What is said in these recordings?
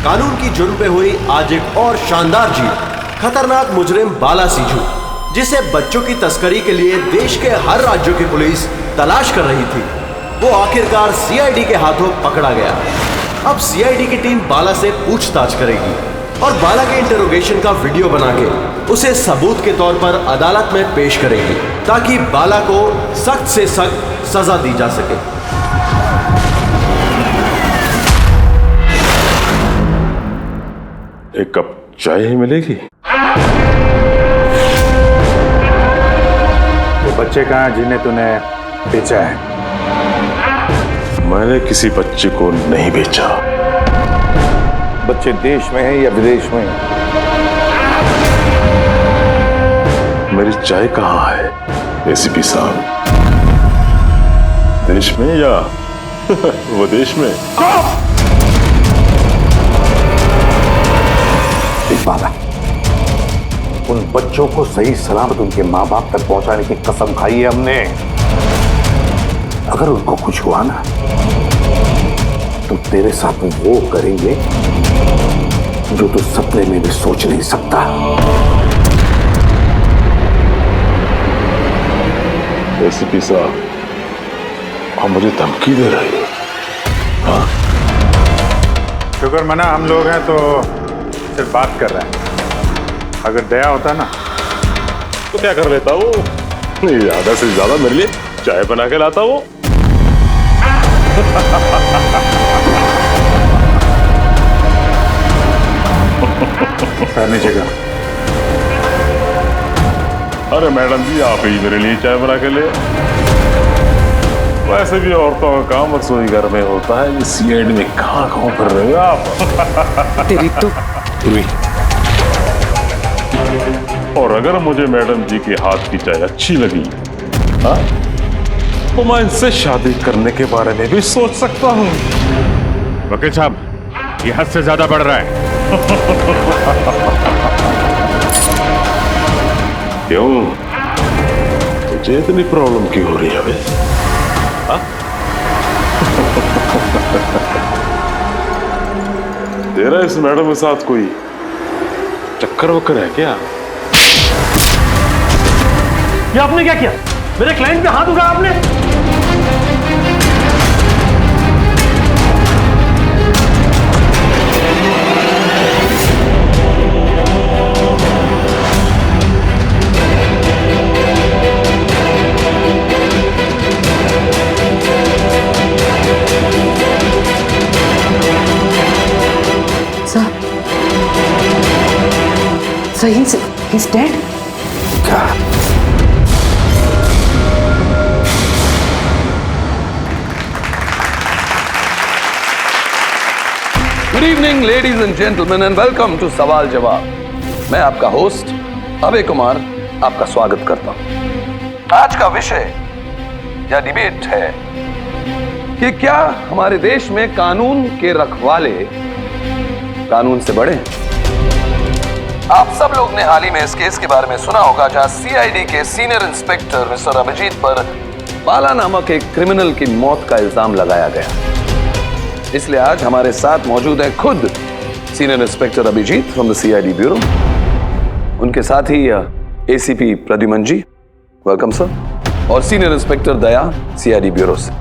कानून की जुर्म पे हुई आज एक और शानदार जीत। खतरनाक मुजरिम बाला सिंजू, जिसे बच्चों की तस्करी के लिए देश के हर राज्यों की पुलिस तलाश कर रही थी, वो आखिरकार सीआईडी के हाथों पकड़ा गया। अब सीआईडी की टीम बाला से पूछताछ करेगी और बाला के इंटरोगेशन का वीडियो बना के उसे सबूत के तौर पर अदालत में पेश करेगी, ताकि बाला को सख्त से सख्त सजा दी जा सके। एक कप चाय ही मिलेगी? वो बच्चे कहाँ जिन्हें तूने बेचा है? मैंने किसी बच्चे को नहीं बेचा। बच्चे देश में है या विदेश में? मेरी चाय कहाँ है एसीपी साहब? देश में या विदेश में? बाला, उन बच्चों को सही सलामत उनके माँ बाप तक पहुंचाने की कसम खाई है हमने। अगर उनको कुछ हुआ ना, तो तेरे साथ वो करेंगे जो तू सपने में भी सोच नहीं सकता। एसीपी साहब, आप मुझे धमकी दे रहे हो? हाँ? शुक्र मना हम लोग हैं तो सिर्फ बात कर रहे हैं। अगर दया होता ना तो क्या कर लेता वो? ज्यादा से ज्यादा मेरे लिए चाय बना के लाता वो। नीचे का। अरे मैडम जी, आप ही मेरे लिए चाय बना के ले। वैसे भी औरतों का काम रसोई घर में होता है, ये सीआईडी में कहाँ कर रहे हो आप? तेरी तो और अगर मुझे मैडम जी के हाथ की चाय अच्छी लगी, हाँ, तो मैं इनसे शादी करने के बारे में भी सोच सकता हूँ। वकील साहब, ये हद से ज्यादा बढ़ रहा है। क्यों? तुझे इतनी प्रॉब्लम क्यों हो रही है बे? हाँ? तेरा इस मैडम के साथ कोई चक्कर वक्कर है क्या? ये आपने क्या किया? मेरे क्लाइंट पे हाथ उठाया आपने? सही से he's dead? क्या? Good evening ladies and gentleman and welcome to सवाल जवाब। मैं आपका होस्ट अभय कुमार आपका स्वागत करता हूं। आज का विषय या डिबेट है कि क्या हमारे देश में कानून के रखवाले कानून से बड़े हैं? आप सब लोग ने हाल ही में इस केस के बारे में सुना होगा, जहां सीआईडी के सीनियर इंस्पेक्टर मिस्टर अभिजीत पर बाला नामक एक क्रिमिनल की मौत का इल्जाम लगाया गया। इसलिए आज हमारे साथ मौजूद है खुद senior inspector Abhijeet from the CID bureau, उनके साथ ही ACP Pradyuman ji, welcome sir, और senior inspector Daya CID bureau से।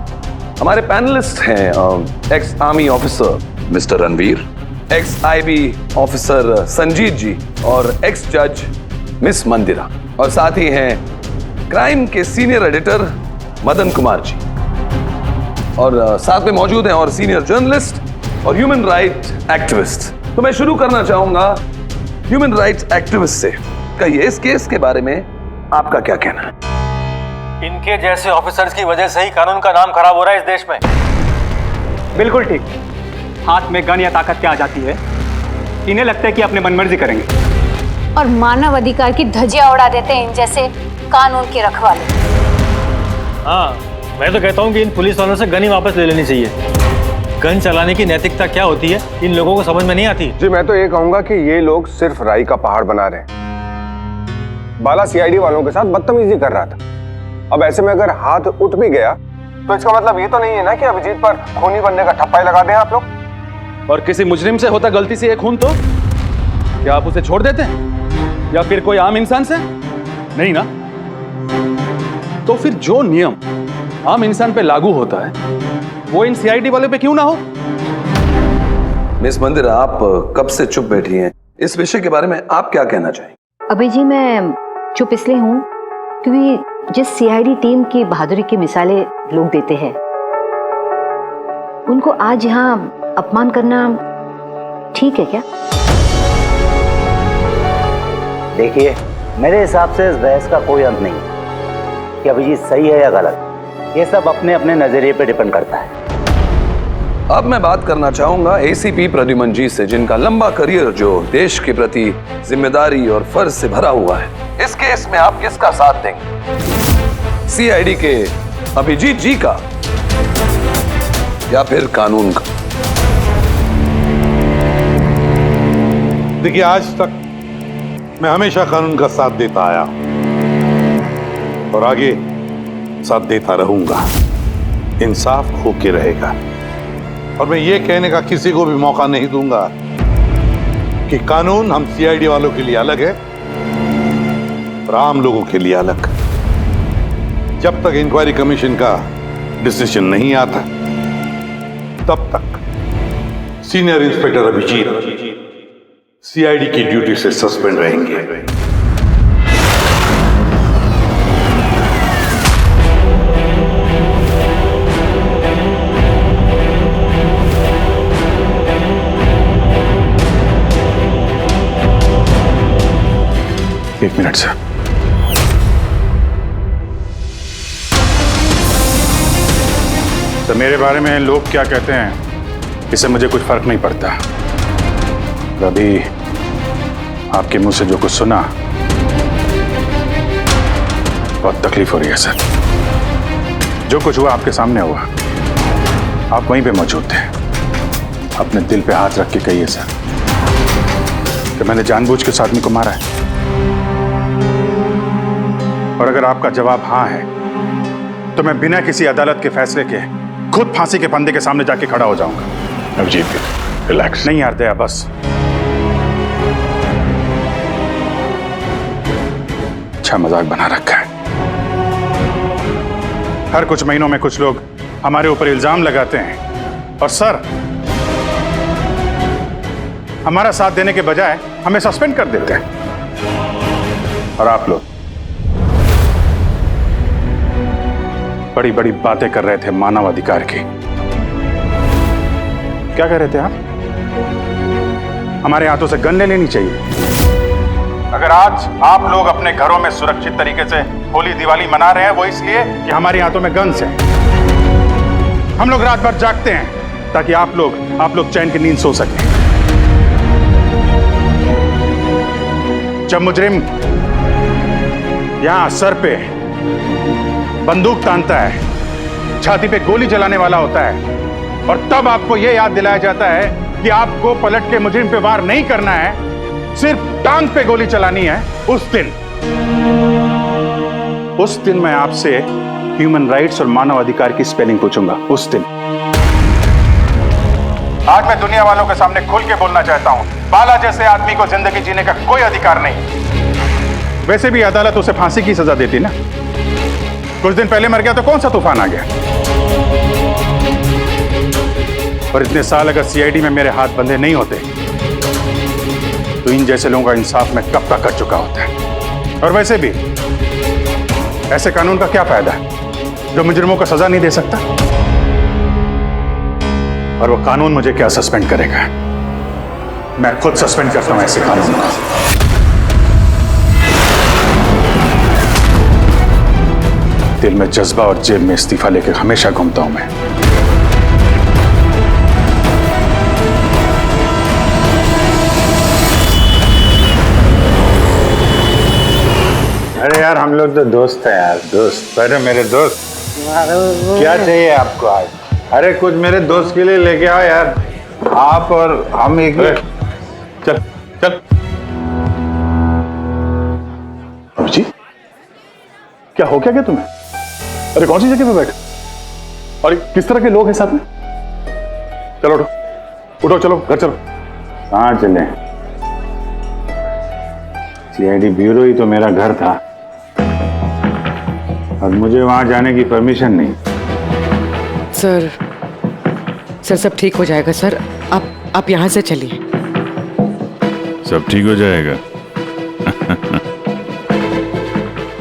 हमारे पैनलिस्ट हैं ex army officer mister Ranveer, ex IB officer Sanjeet ji और एक्स जज मिस मंदिरा, और साथ ही हैं क्राइम के सीनियर एडिटर मदन कुमार जी, और साथ में मौजूद हैं और सीनियर जर्नलिस्ट और ह्यूमन राइट एक्टिविस्ट। तो मैं शुरू करना चाहूंगा ह्यूमन राइट्स एक्टिविस्ट से। कहिए, इस केस के बारे में आपका क्या कहना है? इनके जैसे ऑफिसर्स की वजह से ही कानून का नाम खराब हो रहा है इस देश में। बिल्कुल ठीक। हाथ में गन या ताकत क्या आ जाती है, इन्हें लगता है कि अपने मनमर्जी करेंगे और मानव अधिकार की धज्जियां उड़ा देते हैं इन जैसे कानून के रखवाले। हाँ, मैं तो कहता हूँ कि इन पुलिस वालों से गन ही वापस ले लेनी चाहिए। गन चलाने की नैतिकता क्या होती है इन लोगों को समझ में नहीं आती। जी, मैं तो ये कहूंगा कि ये लोग सिर्फ राई का पहाड़ बना रहे हैं। बाला सीआईडी वालों के साथ बदतमीजी कर रहा था। अब ऐसे में अगर हाथ उठ भी गया तो इसका मतलब ये तो नहीं है ना कि अभिजीत पर खूनी बनने का ठप्पा ही लगा दें आप लोग। और किसी मुजरिम से होता गलती से एक खून तो क्या आप उसे छोड़ देते हैं या फिर कोई आम इंसान से? नहीं ना। तो फिर जो नियम आम इंसान पे लागू होता है वो इन सीआईडी वाले पे क्यों ना हो? मिस मंदिरा, आप कब से चुप बैठी हैं? इस विषय के बारे में आप क्या कहना चाहेंगे? अभी जी मैं चुप इसलिए हूं क्योंकि जिस सीआईडी टीम की बहादुरी की मिसालें लोग देते हैं उनको आज यहाँ अपमान करना ठीक है क्या? देखिए, मेरे हिसाब से इस बहस का कोई अंत नहीं कि अभिजीत सही है या गलत। ये सब अपने अपने नजरिए पे डिपेंड करता है। अब मैं बात करना चाहूंगा एसीपी प्रद्युमन जी से, जिनका लंबा करियर जो देश के प्रति जिम्मेदारी और फर्ज से भरा हुआ है। इस केस में आप किसका साथ देंगे? सीआईडी के अभिजीत जी का या फिर कानून का? देखिए, आज तक मैं हमेशा कानून का साथ देता आया और आगे साथ देता रहूंगा। इंसाफ होके रहेगा और मैं ये कहने का किसी को भी मौका नहीं दूंगा कि कानून हम सीआईडी वालों के लिए अलग है और आम लोगों के लिए अलग। जब तक इंक्वायरी कमीशन का डिसीजन नहीं आता तब तक सीनियर इंस्पेक्टर अभिजीत सीआईडी की ड्यूटी से सस्पेंड रहेंगे। एक मिनट सर। तो मेरे बारे में लोग क्या कहते हैं इससे मुझे कुछ फर्क नहीं पड़ता। अभी आपके मुंह से जो कुछ सुना बहुत तकलीफ हो रही है सर। जो कुछ हुआ आपके सामने हुआ, आप वहीं पे मौजूद थे। अपने दिल पे हाथ रख के कहिए सर कि मैंने जानबूझ के उस आदमी को मारा है। और अगर आपका जवाब हाँ है तो मैं बिना किसी अदालत के फैसले के खुद फांसी के फंदे के सामने जाके खड़ा हो जाऊंगा। अभिजीत, रिलैक्स। नहीं यार दया, बस अच्छा मजाक बना रखा है। हर कुछ महीनों में कुछ लोग हमारे ऊपर इल्जाम लगाते हैं और सर हमारा साथ देने के बजाय हमें सस्पेंड कर देते हैं। और आप लोग बड़ी बड़ी बातें कर रहे थे मानव अधिकार की। क्या कह रहे थे आप? हमारे हाथों से गन ले लेनी चाहिए। अगर आज आप लोग अपने घरों में सुरक्षित तरीके से होली दिवाली मना रहे हैं वो इसलिए कि हमारे हाथों में गन्स हैं। हम लोग रात भर जागते हैं ताकि आप लोग चैन की नींद सो सकें। जब मुजरिम यहां सर पे बंदूक तानता है, छाती पे गोली चलाने वाला होता है और तब आपको यह याद दिलाया जाता है कि आपको पलट के मुजरिम पे वार नहीं करना है, सिर्फ टांग पे गोली चलानी है। उस दिन मैं आपसे ह्यूमन राइट्स और मानव अधिकार की स्पेलिंग पूछूंगा। उस दिन। आज मैं दुनिया वालों के सामने खुल के बोलना चाहता हूं, बाला जैसे आदमी को जिंदगी जीने का कोई अधिकार नहीं। वैसे भी अदालत उसे फांसी की सजा देती ना। कुछ दिन पहले मर गया तो कौन सा तूफान आ गया? और इतने साल अगर सीआईडी में मेरे हाथ बंधे नहीं होते तो इन जैसे लोगों का इंसाफ मैं कब तक कर चुका होता है। और वैसे भी ऐसे कानून का क्या फायदा है जो मुजरिमों को सजा नहीं दे सकता? और वो कानून मुझे क्या सस्पेंड करेगा? मैं खुद सस्पेंड करता हूं ऐसे कानून को। दिल में जज्बा और जेब में इस्तीफा लेकर हमेशा घूमता हूं मैं। अरे यार, हम लोग तो दोस्त हैं यार, दोस्त। अरे मेरे दोस्त, क्या चाहिए आपको आज? अरे कुछ मेरे दोस्त के लिए लेके आओ यार। आप और हम एक चल चल। जी क्या हो क्या तुम्हें? अरे कौन सी जगह पे बैठे और किस तरह के लोग हैं साथ में? चलो उठो उठो, चलो घर चलो। कहाँ चले? सीआईडी ब्यूरो ही तो मेरा घर था और मुझे वहां जाने की परमिशन नहीं। सर सब ठीक हो जाएगा सर, आप यहाँ से चलिए। सब ठीक हो जाएगा।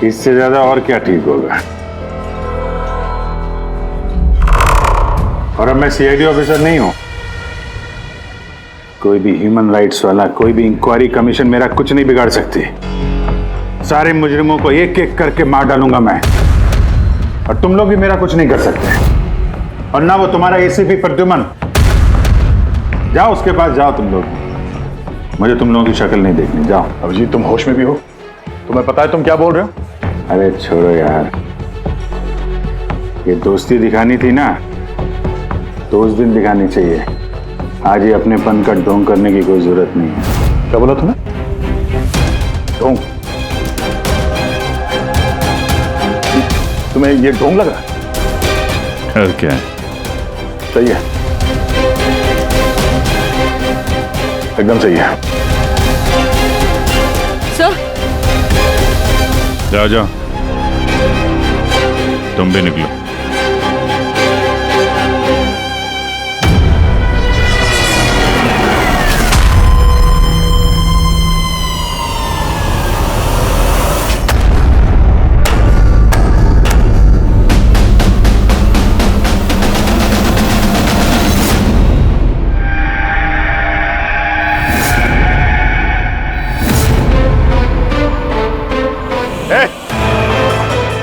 इससे ज्यादा और क्या ठीक होगा? और अब मैं सीआईडी ऑफिसर नहीं हूं। कोई भी ह्यूमन राइट्स वाला, कोई भी इंक्वायरी कमीशन मेरा कुछ नहीं बिगाड़ सकती। सारे मुजरिमों को एक एक करके मार डालूंगा मैं, और तुम लोग भी मेरा कुछ नहीं कर सकते। और ना वो तुम्हारा एसीपी प्रद्युमन। जाओ उसके पास जाओ तुम लोग, मुझे तुम लोगों की शक्ल नहीं देखनी। जाओ। अभिजीत, तुम होश में भी हो? तुम्हें पता है तुम क्या बोल रहे हो? अरे छोड़ो यार, ये दोस्ती दिखानी थी ना तो उस दिन दिखानी चाहिए। आज ये अपनेपन का ढोंग करने की कोई जरूरत नहीं है। क्या बोला तुमने? ढोंग? तुम्हें ये ढोंग लग रहा है? और क्या? सही है, एकदम सही है। सर जाओ जाओ, तुम भी निकलो।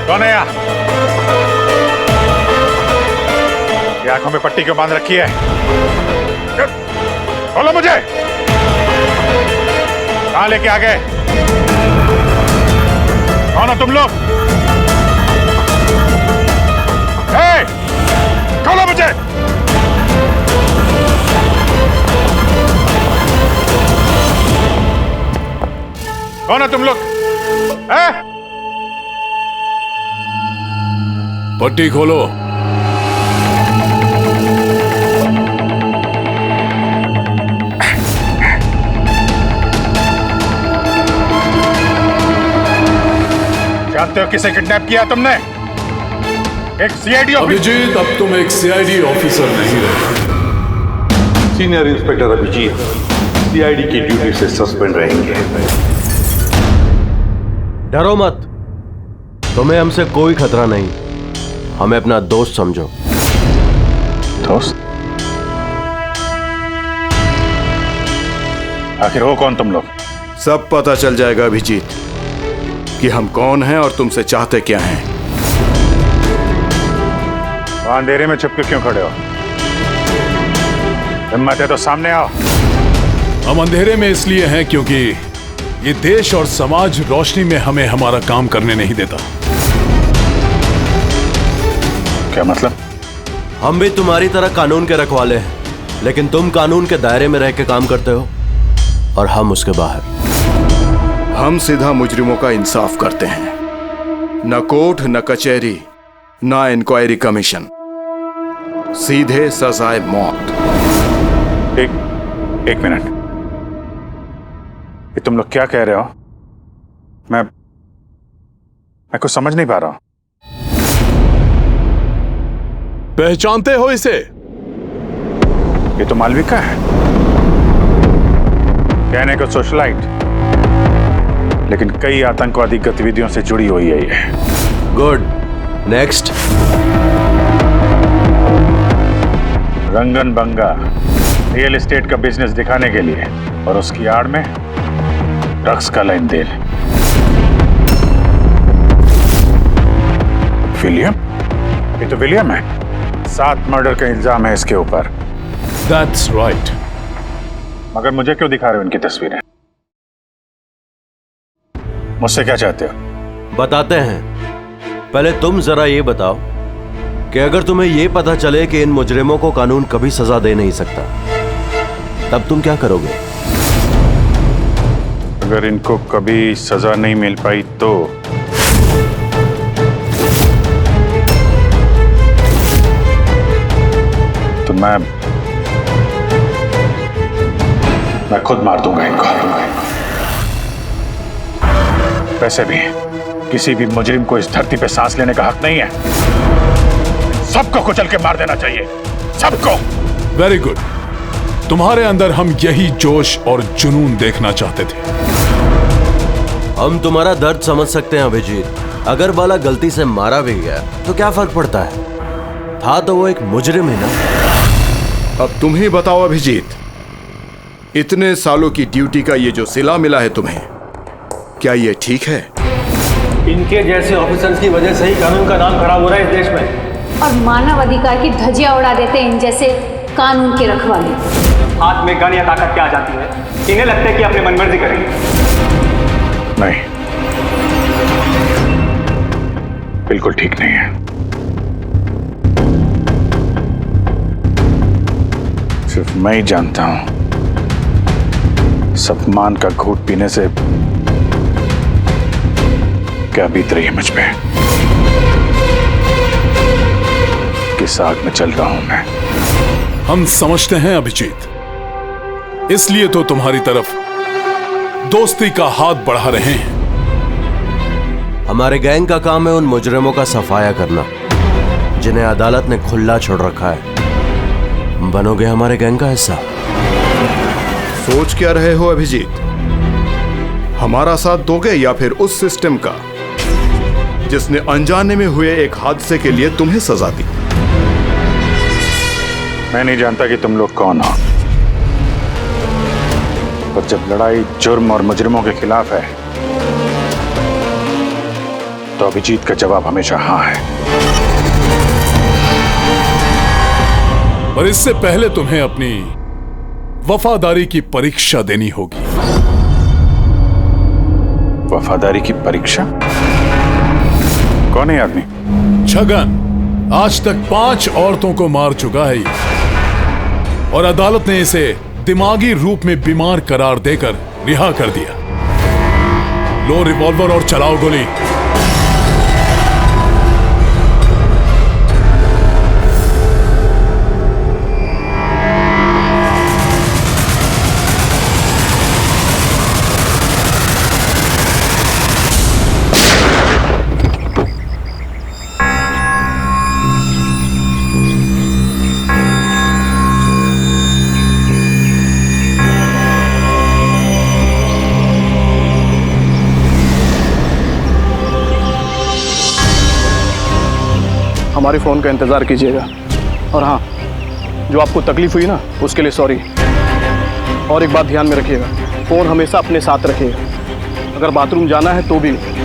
कौन है यहाँ? ये आंखों में पट्टी क्यों बांध रखी है? बोलो मुझे, कहां लेके आ गए? कौन हो तुम लोग? खोलो मुझे। कौन हो तुम लोग? पट्टी खोलो। जानते हो किसे किडनैप किया तुमने? एक सीआईडी ऑफिसर। अभिजीत, अब तुम एक सीआईडी ऑफिसर नहीं रहे। सीनियर इंस्पेक्टर अभिजीत सीआईडी की ड्यूटी से सस्पेंड रहेंगे। डरो मत, तुम्हें हमसे कोई खतरा नहीं। हमें अपना दोस्त समझो। दोस्त? आखिर हो कौन तुम लोग? सब पता चल जाएगा अभिजीत कि हम कौन हैं और तुमसे चाहते क्या हैं। अंधेरे में छुप के क्यों खड़े हो? हिम्मत है तो सामने आओ। हम अंधेरे में इसलिए हैं क्योंकि ये देश और समाज रोशनी में हमें हमारा काम करने नहीं देता। क्या मतलब? हम भी तुम्हारी तरह कानून के रखवाले हैं, लेकिन तुम कानून के दायरे में रह के काम करते हो और हम उसके बाहर। हम सीधा मुजरिमों का इंसाफ करते हैं, न कोर्ट न कचहरी न इंक्वायरी कमीशन, सीधे सजाए मौत। एक मिनट, ये तुम लोग क्या कह रहे हो? मैं कुछ समझ नहीं पा रहा हूं। पहचानते हो इसे? ये तो मालविका है, कहने को सोशलाइट, लेकिन कई आतंकवादी गतिविधियों से जुड़ी हुई है ये। Good, next. Rangan Banga real estate का बिजनेस दिखाने के लिए और उसकी आड़ में ड्रग्स का लेन देन। विलियम? ये तो विलियम है। 7 मर्डर का इल्जाम है इसके ऊपर। That's right. मगर मुझे क्यों दिखा रहे हो इनकी तस्वीरें? मुझसे क्या चाहते हो? बताते हैं। पहले तुम जरा ये बताओ कि अगर तुम्हें ये पता चले कि इन मुजरिमों को कानून कभी सजा दे नहीं सकता, तब तुम क्या करोगे? अगर इनको कभी सजा नहीं मिल पाई तो मैं खुद मार दूंगा इनको। वैसे भी किसी भी मुजरिम को इस धरती पे सांस लेने का हक नहीं है। सबको कुचल के मार देना चाहिए, सबको। Very good. तुम्हारे अंदर हम यही जोश और जुनून देखना चाहते थे। हम तुम्हारा दर्द समझ सकते हैं अभिजीत। अगर बाला गलती से मारा भी गया तो क्या फर्क पड़ता है, था तो वो एक मुजरिम ही ना। अब तुम ही बताओ अभिजीत, इतने सालों की ड्यूटी का ये जो सिला मिला है तुम्हें, क्या ये ठीक है? इनके जैसे ऑफिसर्स की वजह से ही कानून का नाम खराब हो रहा है इस देश में। और मानव अधिकार की धज्जियां उड़ा देते हैं इन जैसे कानून के रखवाले। हाथ में गन या ताकत क्या आ जाती है, इन्हें लगता है कि अपनी मनमर्जी करेंगे। नहीं, बिल्कुल ठीक नहीं है। सिर्फ मैं ही जानता हूं सम्मान का घूंट पीने से क्या बीत रही है मुझ पे, किस आग में चल रहा हूं मैं। हम समझते हैं अभिजीत, इसलिए तो तुम्हारी तरफ दोस्ती का हाथ बढ़ा रहे हैं। हमारे गैंग का काम है उन मुजरिमों का सफाया करना जिन्हें अदालत ने खुला छोड़ रखा है। बनोगे हमारे गैंग का हिस्सा? सोच क्या रहे हो अभिजीत? हमारा साथ दोगे या फिर उस सिस्टम का जिसने अनजाने में हुए एक हादसे के लिए तुम्हें सजा दी? मैं नहीं जानता कि तुम लोग कौन हो, पर जब लड़ाई जुर्म और मुजरिमों के खिलाफ है तो अभिजीत का जवाब हमेशा हाँ है। पर इससे पहले तुम्हें अपनी वफादारी की परीक्षा देनी होगी। वफादारी की परीक्षा? कौन है आदमी? छगन आज तक 5 औरतों को मार चुका है और अदालत ने इसे दिमागी रूप में बीमार करार देकर रिहा कर दिया। लो रिवॉल्वर और चलाओ गोली। हमारे फ़ोन का इंतज़ार कीजिएगा। और हाँ, जो आपको तकलीफ हुई ना उसके लिए सॉरी। और एक बात ध्यान में रखिएगा, फ़ोन हमेशा अपने साथ रखिएगा। अगर बाथरूम जाना है तो भी नहीं।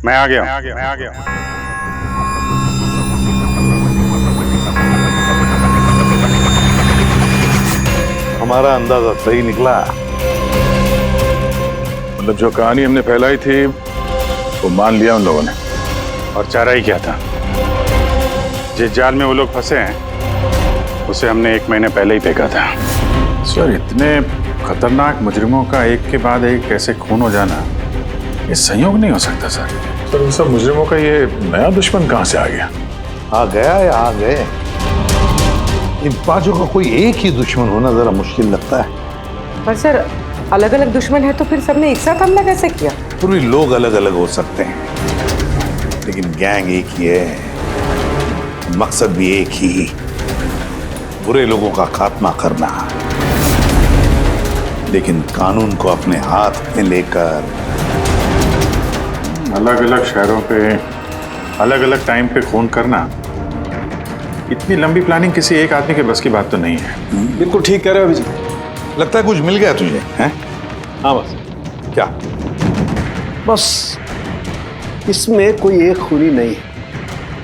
मैं आ गया। हमारा अंदाजा सही निकला। मतलब जो कहानी हमने फैलाई थी वो मान लिया उन लोगों ने। और चारा ही क्या था, जिस जाल में वो लोग फंसे हैं उसे हमने 1 महीने पहले ही फेंका था। सर, इतने खतरनाक मुजरिमों का एक के बाद एक कैसे खून हो जाना, ये संयोग नहीं हो सकता सर। सर, इन सब मुजरिमों का ये नया दुश्मन कहाँ से आ गया? आ गया या आ गए? इन पांचों का कोई एक ही दुश्मन होना जरा मुश्किल लगता है। पर सर, अलग अलग दुश्मन है तो फिर सबने एक साथ हमला कैसे किया? पूरे लोग अलग अलग हो सकते हैं, लेकिन गैंग एक ही है, मकसद भी एक ही, बुरे लोगों का खात्मा करना। लेकिन कानून को अपने हाथ में लेकर अलग अलग शहरों पे अलग अलग टाइम पे खून करना, इतनी लंबी प्लानिंग किसी एक आदमी के बस की बात तो नहीं है। बिल्कुल ठीक कह रहे हो अभिजीत। लगता है कुछ मिल गया तुझे, हैं? हाँ बस। क्या? बस इसमें कोई एक खूनी नहीं है,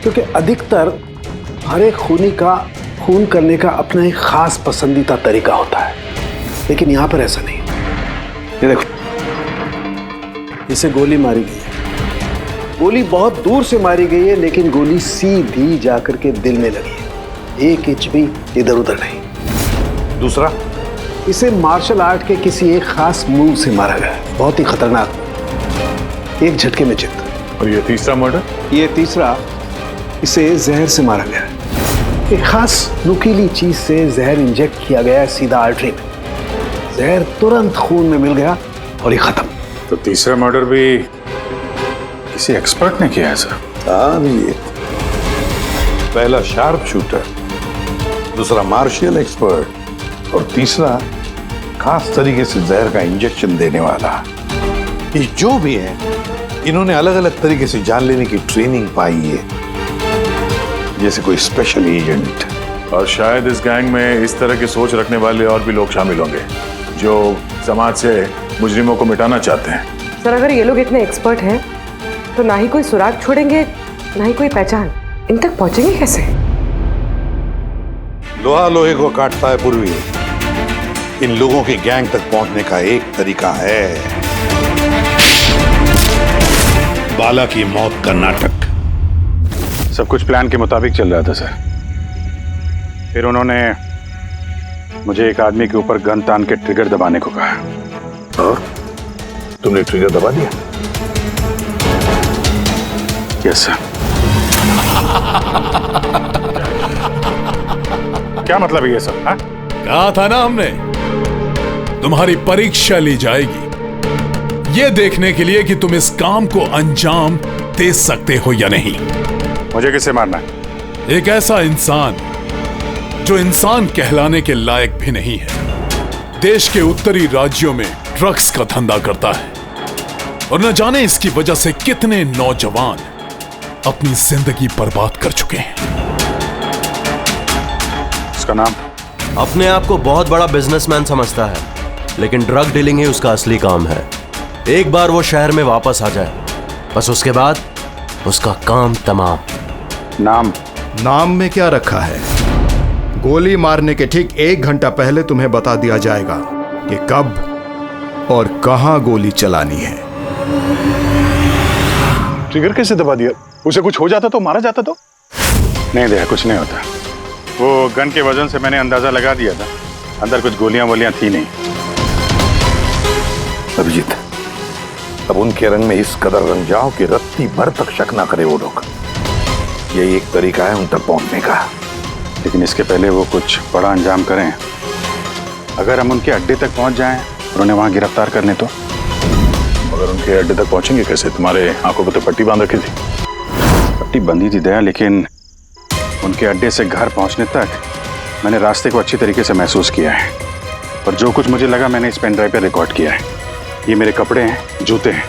क्योंकि अधिकतर हर एक खूनी का खून करने का अपना एक खास पसंदीदा तरीका होता है, लेकिन यहां पर ऐसा नहीं। ये देखो, इसे गोली मारी गई है, गोली बहुत दूर से मारी गई है, लेकिन गोली सीधी जाकर के दिल में लगी है, 1 इंच भी इधर उधर नहीं। दूसरा, इसे मार्शल आर्ट के किसी एक खास मूव से मारा गया है, बहुत ही खतरनाक, एक झटके में चित। और ये तीसरा मर्डर? ये तीसरा, इसे जहर से मारा गया है, एक खास नुकीली चीज से जहर इंजेक्ट किया गया है सीधा आर्टरी में, जहर तुरंत खून में मिल गया और ये खत्म। तो तीसरा मर्डर भी किसी एक्सपर्ट ने किया है सर? हाँ जी, पहला शार्प शूटर, दूसरा मार्शियल एक्सपर्ट और तीसरा खास तरीके से जहर का इंजेक्शन देने वाला। ये जो भी है, इन्होंने अलग अलग तरीके से जान लेने की ट्रेनिंग पाई है, जैसे कोई स्पेशल एजेंट। और शायद इस गैंग में इस तरह की सोच रखने वाले और भी लोग शामिल होंगे जो समाज से मुजरिमों को मिटाना चाहते हैं। सर, अगर ये लोग इतने एक्सपर्ट हैं तो ना ही कोई सुराग छोड़ेंगे, ना ही कोई पहचान। इन तक पहुंचेंगे कैसे? लोहा लोहे को काटता है पूर्वी। इन लोगों की गैंग तक पहुंचने का एक तरीका है, बाला की मौत का नाटक। सब कुछ प्लान के मुताबिक चल रहा था सर। फिर उन्होंने मुझे एक आदमी के ऊपर गन तान के ट्रिगर दबाने को कहा। और तुमने ट्रिगर दबा दिया? Yes sir. क्या मतलब है ये सब? हाँ? कहा था ना हमने, तुम्हारी परीक्षा ली जाएगी ये देखने के लिए कि तुम इस काम को अंजाम दे सकते हो या नहीं। मुझे किसे मारना है? एक ऐसा इंसान जो इंसान कहलाने के लायक भी नहीं है, देश के उत्तरी राज्यों में ड्रग्स का धंधा करता है और न जाने इसकी वजह से कितने नौजवान अपनी जिंदगी बर्बाद कर चुके हैं। उसका नाम? अपने आप को बहुत बड़ा बिजनेसमैन समझता है, लेकिन ड्रग डीलिंग ही उसका असली काम है। एक बार वो शहर में वापस आ जाए, बस उसके बाद उसका काम तमाम। नाम में क्या रखा है? गोली मारने के ठीक 1 घंटा पहले तुम्हें बता दिया जाएगा कि कब और कहां गोली चलानी है। ट्रिगर कैसे दबा दिया? उसे कुछ हो जाता तो, मारा जाता तो? नहीं दया, कुछ नहीं होता। वो गन के वजन से मैंने अंदाजा लगा दिया था, अंदर कुछ गोलियां वोलियां थी नहीं। अभिजीत, अब उनके रंग में इस कदर रंग जाओ कि रत्ती भर तक शक ना करे वो लोग। यही एक तरीका है उन तक पहुंचने का। लेकिन इसके पहले वो कुछ बड़ा अंजाम करें। अगर हम उनके अड्डे तक पहुंच जाएं और उन्हें वहां गिरफ्तार कर लें तो? अगर उनके अड्डे तक पहुंचेंगे कैसे? तुम्हारे आंखों पर तो पट्टी बांध रखी थी। पट्टी बंधी थी दया, लेकिन उनके अड्डे से घर पहुंचने तक मैंने रास्ते को अच्छी तरीके से महसूस किया है, और जो कुछ मुझे लगा मैंने इस पेन ड्राइव पर रिकॉर्ड किया है। ये मेरे कपड़े हैं, जूते हैं,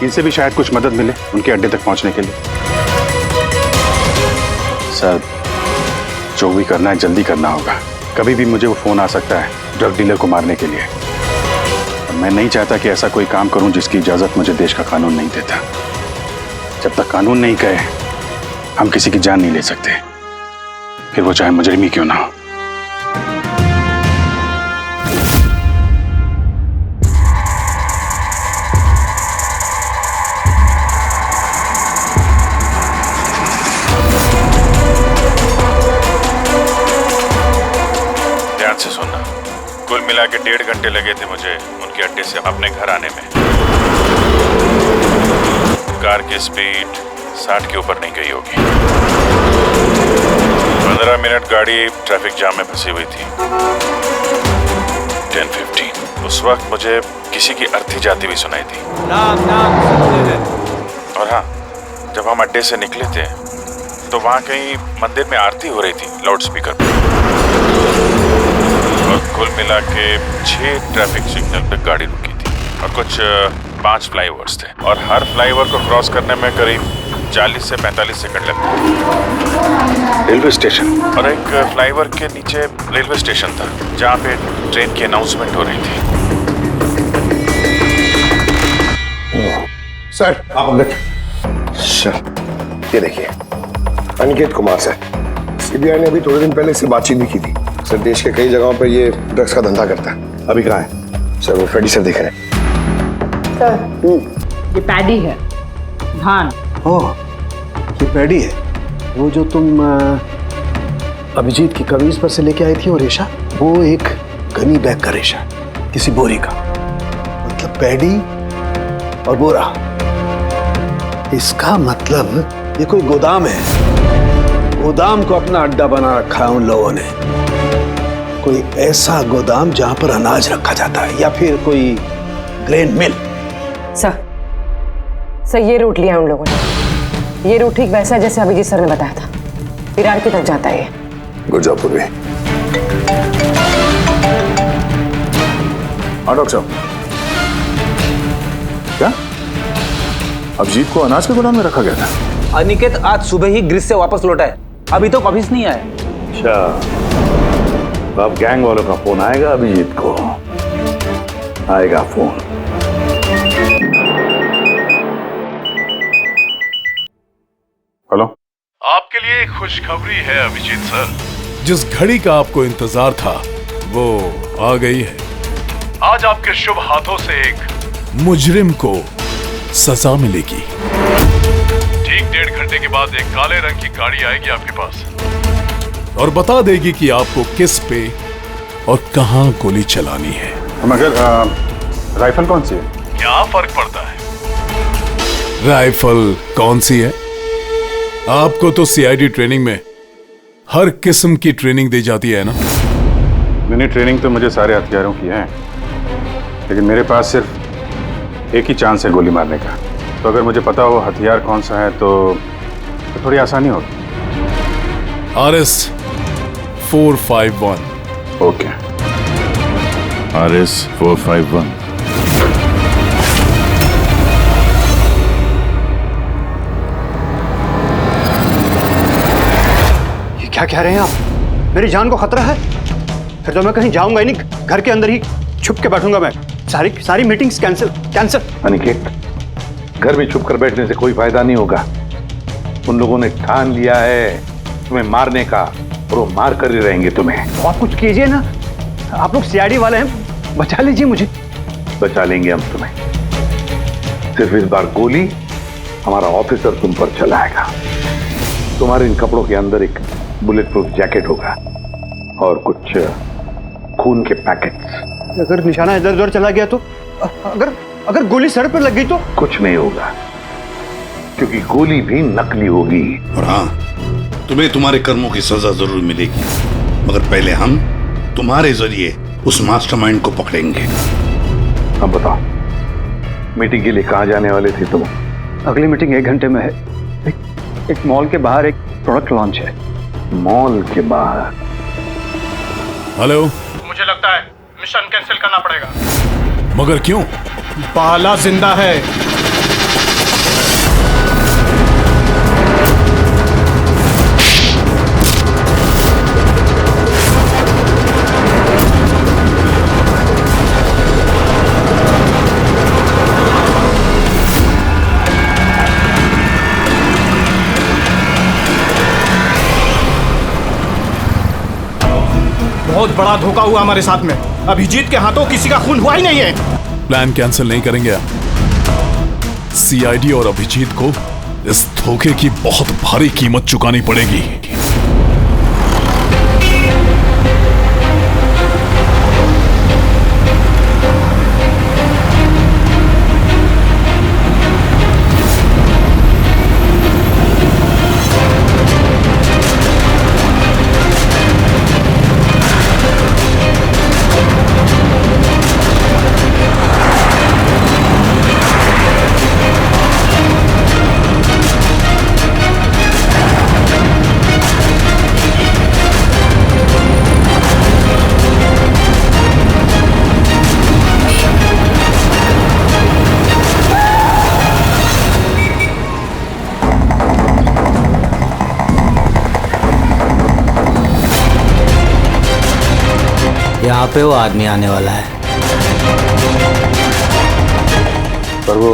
इनसे भी शायद कुछ मदद मिले उनके अड्डे तक पहुंचने के लिए। सर, जो भी करना है जल्दी करना होगा। कभी भी मुझे वो फोन आ सकता है ड्रग डीलर को मारने के लिए। मैं नहीं चाहता कि ऐसा कोई काम करूं जिसकी इजाजत मुझे देश का कानून नहीं देता। जब तक कानून नहीं कहे हम किसी की जान नहीं ले सकते, फिर वो चाहे मुजरिम ही क्यों ना हो। मिला के 1.5 घंटे लगे थे मुझे उनके अड्डे से अपने घर आने में। कार की स्पीड 60 के ऊपर नहीं गई होगी। 15 मिनट गाड़ी ट्रैफिक जाम में फंसी हुई थी। 10:15 उस वक्त मुझे किसी की अर्थी जाती हुई सुनाई थी। और हाँ, जब हम अड्डे से निकले थे तो वहाँ कहीं मंदिर में आरती हो रही थी लाउड स्पीकर पे। और कुल मिला के 6 ट्रैफिक सिग्नल पे गाड़ी रुकी थी और कुछ 5 फ्लाईओवर्स थे और हर फ्लाईओवर को क्रॉस करने में करीब 40 से 45 सेकंड लगते। रेलवे स्टेशन और एक फ्लाईओवर के नीचे रेलवे स्टेशन था जहाँ पे ट्रेन की अनाउंसमेंट हो रही थी। सर आप अंदर। सर ये देखिए, अनिकेत कुमार सर, सीबीआई ने अभी थोड़े दिन पहले से बातचीत भी की थी। सर देश के कई जगहों पर ये ड्रग्स का धंधा करता है। अभी कहाँ है? सर वो फ्रेडी सर देख रहे हैं। सर ये पैडी है, धान। ओह ये पैडी है, वो जो तुम अभिजीत की कमीज पर से लेके आई थी वो रेशा, वो एक गनी बैग का रेशा, किसी बोरी का। मतलब पैडी और बोरा, इसका मतलब ये कोई गोदाम है। गोदाम को अपना अड्डा बना रखा है उन लोगों ने। कोई ऐसा गोदाम जहां पर अनाज रखा जाता है या फिर कोई ग्रेन मिल। सर ये रूट लिया उन लोगों ने। ये रूट ठीक वैसा जैसे अभिजीत सर ने बताया था, विरार की तरफ जाता है। गुरजापुर में। डॉक्टर साहब, क्या अभिजीत को अनाज के गोदाम में रखा गया था? अनिकेत आज सुबह ही ग्रीस से वापस लौटा है, अभी तो ऑफिस नहीं आया। अच्छा, तो अब गैंग वालों का फोन आएगा अभिजीत को, आएगा फोन। हेलो, आपके लिए एक खुशखबरी है अभिजीत सर। जिस घड़ी का आपको इंतजार था वो आ गई है। आज आपके शुभ हाथों से एक मुजरिम को सजा मिलेगी। ठीक 1.5 घंटे के बाद एक काले रंग की गाड़ी आएगी आपके पास और बता देगी कि आपको किस पे और कहां गोली चलानी है। मगर राइफल कौन सी है? क्या फर्क पड़ता है? राइफल कौन सी है? आपको तो सीआईडी ट्रेनिंग में हर किस्म की ट्रेनिंग दी जाती है ना? मैंने ट्रेनिंग तो मुझे सारे हथियारों की है, लेकिन मेरे पास सिर्फ एक ही चांस है गोली मारने का। तो अगर मुझे पता हो हथियार कौन सा है तो थोड़ी आसानी होगी। RS 451। Okay, RS 451। ये क्या कह रहे हैं आप? मेरी जान को खतरा है? फिर तो मैं कहीं जाऊंगा ही नहीं, घर के अंदर ही छुप के बैठूंगा मैं। सारी मीटिंग्स कैंसिल। अनिकेत, घर में छुप कर बैठने से कोई फायदा नहीं होगा। उन लोगों ने ठान लिया है तुम्हें मारने का और वो मार कर ही रहेंगे तुम्हें। आप कुछ कीजिए ना, आप लोग सीआईडी वाले हैं, बचा लीजिए मुझे। बचा लेंगे हम तुम्हें, सिर्फ इस बार गोली हमारा ऑफिसर तुम पर चलाएगा। तुम्हारे इन कपड़ों के अंदर एक बुलेट प्रूफ जैकेट होगा और कुछ खून के पैकेट्स। अगर निशाना इधर उधर चला गया तो, अगर गोली सर पर लग गई तो? कुछ नहीं होगा, क्योंकि गोली भी नकली होगी। और हाँ, तुम्हें तुम्हारे कर्मों की सजा जरूर मिलेगी, मगर पहले हम तुम्हारे जरिए उस मास्टरमाइंड को पकड़ेंगे। अब बताओ, मीटिंग के लिए कहाँ जाने वाले थे तुम? अगली मीटिंग 1 घंटे में है। एक मॉल के बाहर एक प्रोडक्ट लॉन्च है। मॉल के बाहर? हेलो, मुझे लगता है मिशन कैंसिल करना पड़ेगा। मगर क्यों? बाला जिंदा है। बहुत बड़ा धोखा हुआ हमारे साथ में। अभिजीत के हाथों किसी का खून हुआ ही नहीं है। प्लान कैंसिल नहीं करेंगे आप। सीआईडी और अभिजीत को इस धोखे की बहुत भारी कीमत चुकानी पड़ेगी। पे वो आदमी आने वाला है। पर वो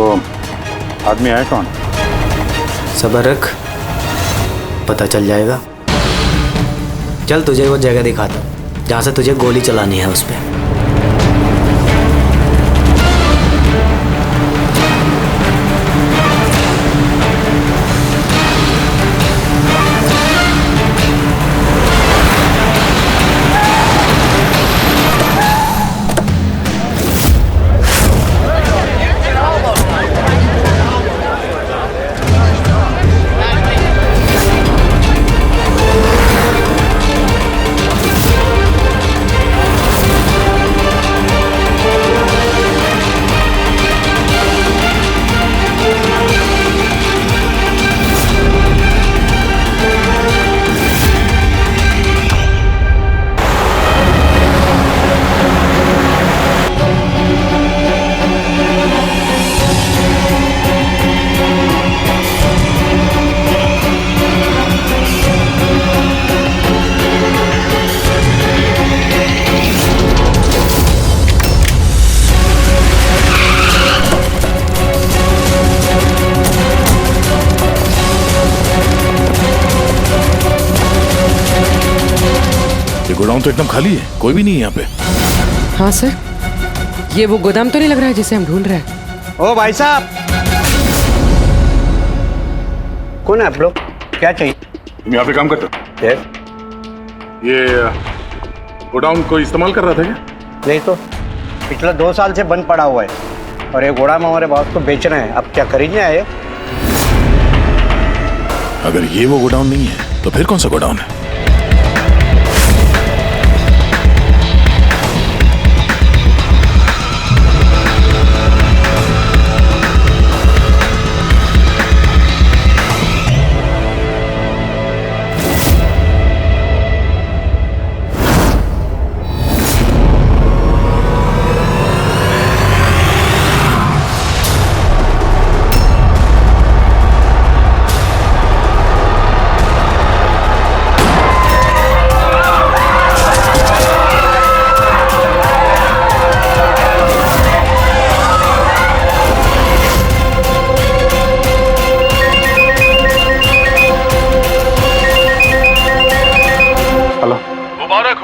आदमी आया कौन? सब्र रख, पता चल जाएगा। चल तुझे वो जगह दिखाता हूं जहां से तुझे गोली चलानी है उस पे। गोडाउन तो एकदम खाली है, कोई भी नहीं है यहाँ पे। हाँ सर, ये वो गोदाम तो नहीं लग रहा है जिसे हम ढूंढ रहे हैं। ओ भाई साहब, कौन है आप लोग? क्या चाहिए? तुम यहाँ पे काम करते हो? ये गोडाउन को इस्तेमाल कर रहा था क्या? नहीं तो पिछले 2 साल से बंद पड़ा हुआ है और ये गोदाम हमारे बॉस को बेचना है। अब क्या खरीदने आए? अगर ये वो गोडाउन नहीं है तो फिर कौन सा गोडाउन है?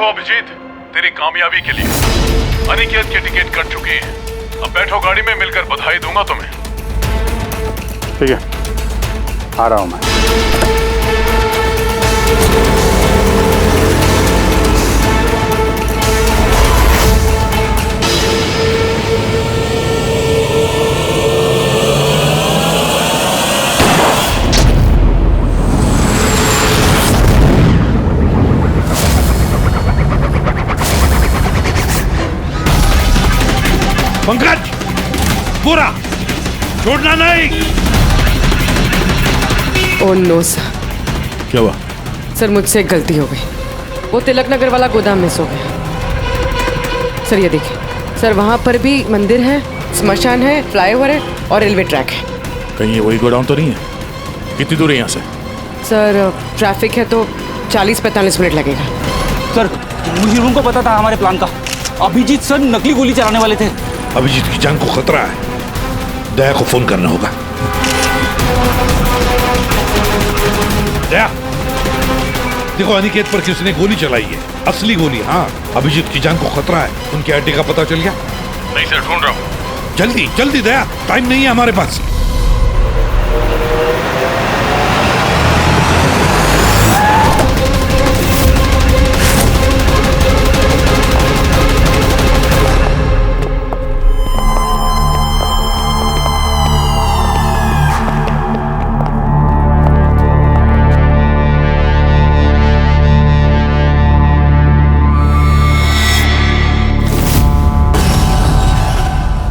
अभिजीत, तेरी कामयाबी के लिए अनिकेत के टिकट कट चुकी है। अब बैठो गाड़ी में, मिलकर बधाई दूंगा तुम्हें। ठीक है, आ रहा हूं मैं। पंकज, पूरा छोड़ना नहीं। Oh no sir. क्या हुआ? सर मुझसे एक गलती हो गई। वो तिलक नगर वाला गोदाम मिस हो गया। सर ये देखिए, सर वहाँ पर भी मंदिर है, स्मशान है, फ्लाईओवर है और रेलवे ट्रैक है। कहीं ये वही गोडाउन तो नहीं है? कितनी दूर है यहाँ से? सर ट्रैफिक है तो 40-45 मिनट लगेगा। सर मुझे को पता था हमारे प्लान का। अभिजीत सर नकली गोली चलाने वाले थे। अभिजीत की जान को खतरा है, दया को फोन करना होगा। दया, देखो अनिकेत पर किसने गोली चलाई है। असली गोली। हाँ, अभिजीत की जान को खतरा है। उनके अड्डे का पता चल गया? नहीं सर, ढूंढ रहा हूँ। जल्दी जल्दी दया, टाइम नहीं है हमारे पास।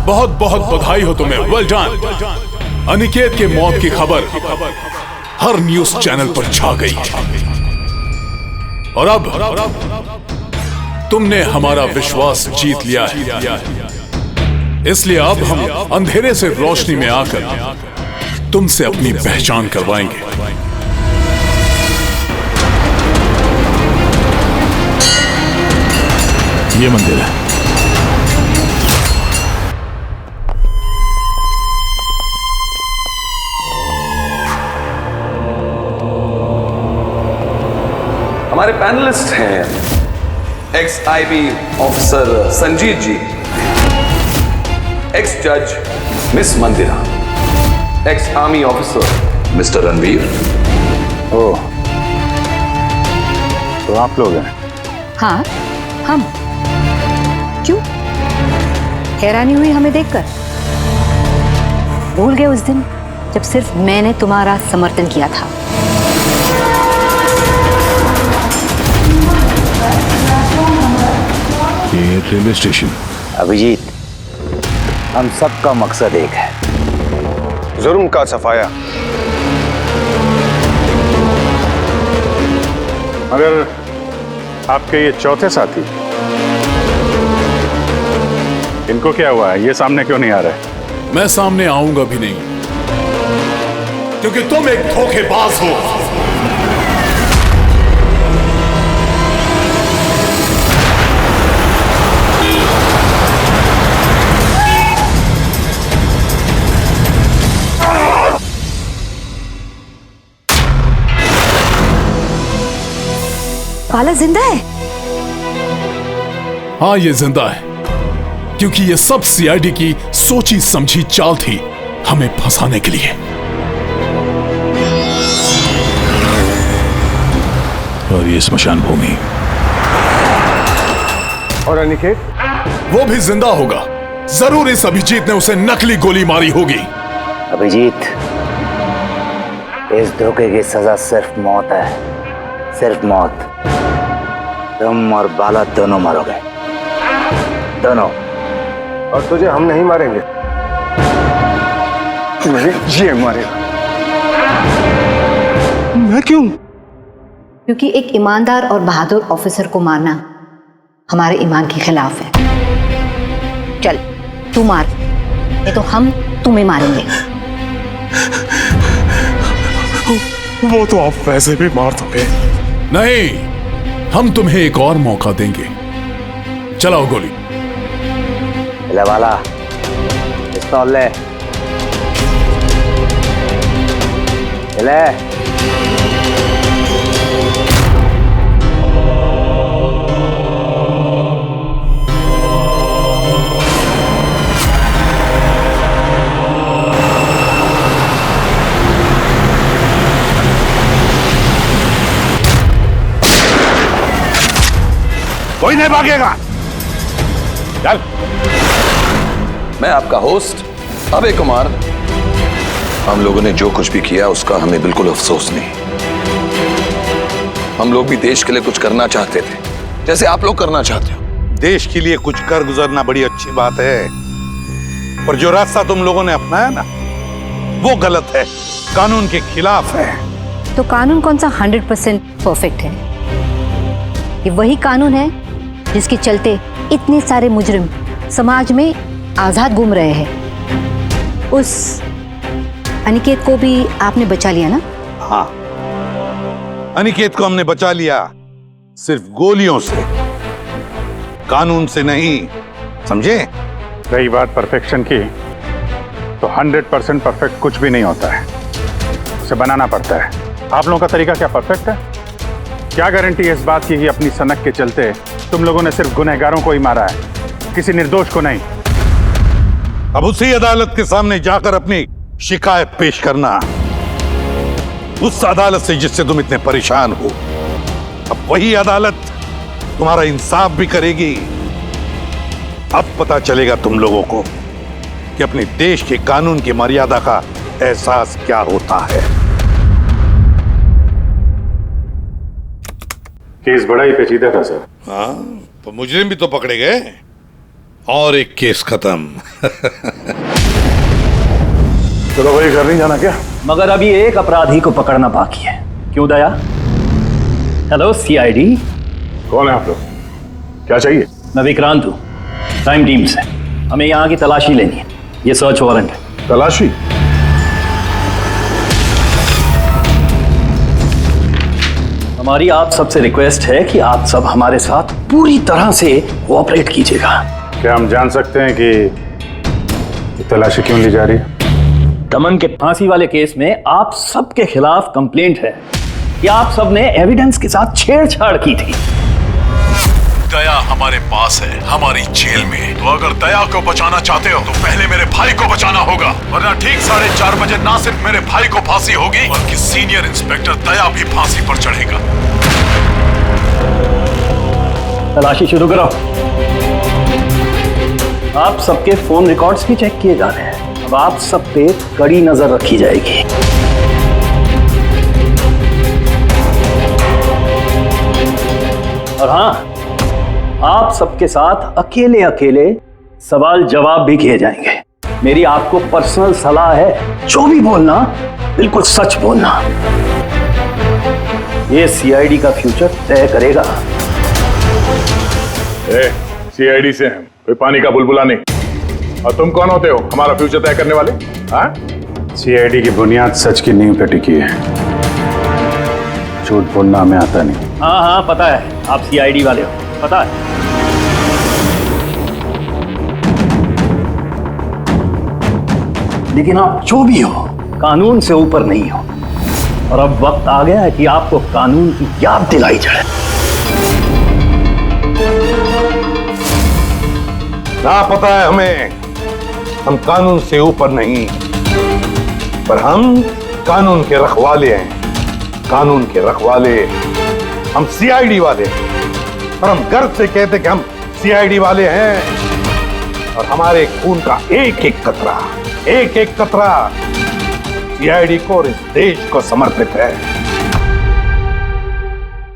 बहुत बहुत बधाई हो तुम्हें, वेल डन। अनिकेत के मौत की खबर हर न्यूज चैनल पर छा गई और अब तुमने हमारा विश्वास जीत लिया है। इसलिए अब हम अंधेरे से रोशनी में आकर तुमसे अपनी पहचान करवाएंगे। ये मंदिर है। हमारे पैनलिस्ट हैं ex IB officer Sanjeet ji, ex जज miss Mandira, ex army officer mister Ranveer. Oh, तो आप लोग हैं? हाँ, हम। क्यों? हैरानी हुई हमें देखकर? भूल गए उस दिन जब सिर्फ मैंने तुम्हारा समर्थन किया था? ये रेलवे स्टेशन। अभिजीत, हम सबका मकसद एक है, जुर्म का सफाया। मगर आपके ये चौथे साथी, इनको क्या हुआ है? ये सामने क्यों नहीं आ रहे? मैं सामने आऊंगा भी नहीं, क्योंकि तुम एक धोखेबाज हो। बाला जिंदा है? हाँ, ये जिंदा है, क्योंकि ये सब सीआईडी की सोची समझी चाल थी हमें फंसाने के लिए। और ये स्मशान भूमि। और अनिकेत? वो भी जिंदा होगा। जरूर इस अभिजीत ने उसे नकली गोली मारी होगी। अभिजीत, इस धोखे की सजा सिर्फ मौत है, सिर्फ मौत। तुम और बाला दोनों मरोगे, दोनों। और तुझे हम नहीं मारेंगे, ये मारेगा। मैं क्यों? क्योंकि एक ईमानदार और बहादुर ऑफिसर को मारना हमारे ईमान के खिलाफ है। चल, तू मार, नहीं तो हम तुम्हें मारेंगे। वो तो आप वैसे भी मार दोगे। नहीं, हम तुम्हें एक और मौका देंगे। चलाओ गोली। ले वाला, पिस्तौल ले। ले। कोई नहीं भागेगा। चल। मैं आपका होस्ट अभय कुमार। हम लोगों ने जो कुछ भी किया उसका हमें बिल्कुल अफसोस नहीं। हम लोग भी देश के लिए कुछ करना चाहते थे, जैसे आप लोग करना चाहते हो। देश के लिए कुछ कर गुजरना बड़ी अच्छी बात है, पर जो रास्ता तुम लोगों ने अपनाया ना, वो गलत है, कानून के खिलाफ है। तो कानून कौन सा 100% परफेक्ट है? ये वही कानून है जिसके चलते इतने सारे मुजरिम समाज में आजाद घूम रहे हैं। उस अनिकेत को भी आपने बचा लिया ना? हाँ, अनिकेत को हमने बचा लिया, सिर्फ गोलियों से, कानून से नहीं, समझे? रही बात परफेक्शन की, तो 100% परफेक्ट कुछ भी नहीं होता है, उसे बनाना पड़ता है। आप लोगों का तरीका क्या परफेक्ट है? क्या गारंटी है इस बात की कि अपनी सनक के चलते तुम लोगों ने सिर्फ गुनहगारों को ही मारा है, किसी निर्दोष को नहीं? अब उसी अदालत के सामने जाकर अपनी शिकायत पेश करना, उस अदालत से जिससे तुम इतने परेशान हो। अब वही अदालत तुम्हारा इंसाफ भी करेगी। अब पता चलेगा तुम लोगों को कि अपने देश के कानून की मर्यादा का एहसास क्या होता है। केस बड़ा ही पेचीदा था सर। हाँ, तो मुजरिम भी तो पकड़े गए और एक केस खत्म। चलो भाई, घर नहीं जाना क्या? मगर अभी एक अपराधी को पकड़ना बाकी है। क्यों दया? Hello CID. कौन है आप लोग? क्या चाहिए? मैं विक्रांत हूँ, क्राइम टीम से। हमें यहाँ की तलाशी लेनी है। ये सर्च वारंट है। हमारी आप सबसे रिक्वेस्ट है कि आप सब हमारे साथ पूरी तरह से कोऑपरेट कीजिएगा। क्या हम जान सकते हैं कि तलाशी क्यों ली जा रही है? दमन के फांसी वाले केस में आप सबके खिलाफ कंप्लेंट है कि आप सब ने एविडेंस के साथ छेड़छाड़ की थी। दया हमारे पास है, हमारी जेल में। तो अगर दया को बचाना चाहते हो तो पहले मेरे भाई को बचाना होगा, वरना ठीक 4:30 बजे ना सिर्फ मेरे भाई को फांसी होगी बल्कि सीनियर इंस्पेक्टर दया भी फांसी पर चढ़ेगा। तलाशी शुरू करो। आप सबके फोन रिकॉर्ड्स भी चेक किए जा रहे हैं। अब आप सब पे कड़ी नजर रखी जाएगी। और हाँ, आप सबके साथ अकेले अकेले सवाल जवाब भी किए जाएंगे। मेरी आपको पर्सनल सलाह है, जो भी बोलना बिल्कुल सच बोलना। ये सीआईडी का फ्यूचर तय करेगा। सीआईडी से हैं, कोई पानी का बुलबुला नहीं। और तुम कौन होते हो हमारा फ्यूचर तय करने वाले? सीआईडी की बुनियाद सच की नींव पे टिकी है। झूठ बोलना हमें आता नहीं। हाँ हाँ पता है, आप सीआईडी वाले हो, पता है। लेकिन आप जो भी हो, कानून से ऊपर नहीं हो। और अब वक्त आ गया है कि आपको कानून की याद दिलाई जाए। ना पता है हमें, हम कानून से ऊपर नहीं, पर हम कानून के रखवाले हैं। कानून के रखवाले हम सीआईडी वाले हैं। और हम गर्व से कहते कि हम सीआईडी वाले हैं। और हमारे खून का एक एक कतरा सीआईडी को और इस देश को समर्पित है।